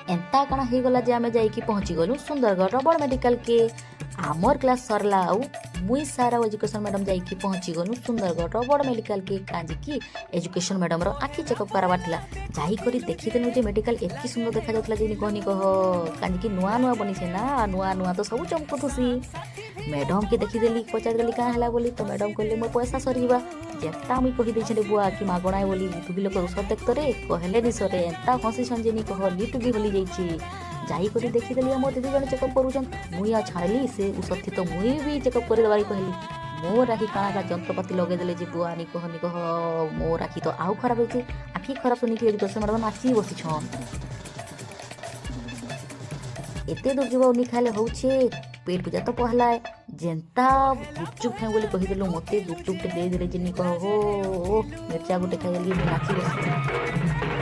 एंता कण हो गला जे आमे जाइकी पहुँची गलु सुंदरगढ़ बड़ मेडिकल के आमर क्लास सरला आउ मुई सारा एजुकेशन मैडम जाइकी पहुँची गलु सुंदरगढ़ बड़ मेडिकल के काजी की एजुकेशन मैडम रो आखि चेकअप करवार थिला जाई करी देखि देनु जे मेडिकल एतकी सुंदर देखा जातला जेनी कहनी कह काजी की नुआ नुआ बनी छे ना नुआ नुआ तो सब चमकुथुसी मैडम के देखि देली पचार देली का हला बोली तो मैडम कहले मोर पैसा सरीबा जेता मुई कहि दै छले बुआ कि मागणाय बोली तू भी लोक औषध देख तरे कहले नि सरे एंता हसी संजेनी कहली टू भी होली जाइछि जाई करी देखि देली मोर दीदी जण चेकअप करूछन मुई आ छाड़ली से औषध थी तो मुई भी चेकअप करे दबाई कहली मोर आखि काना का जंत्रपाती लगे देले जे बुआ नि कह मोर आखि तो आउ खराब होइछि आखि खराब सुनी के तो से मैडम नाची बसी छन एते दूर जीव उनी खाले होउछे पेट पूजा तो पहला जेंता गुपचुप खाए बोली कहीदेलु मते गुपचुप दे देले जिनी कह हो मिर्चा गोटे खाइली नाची बसी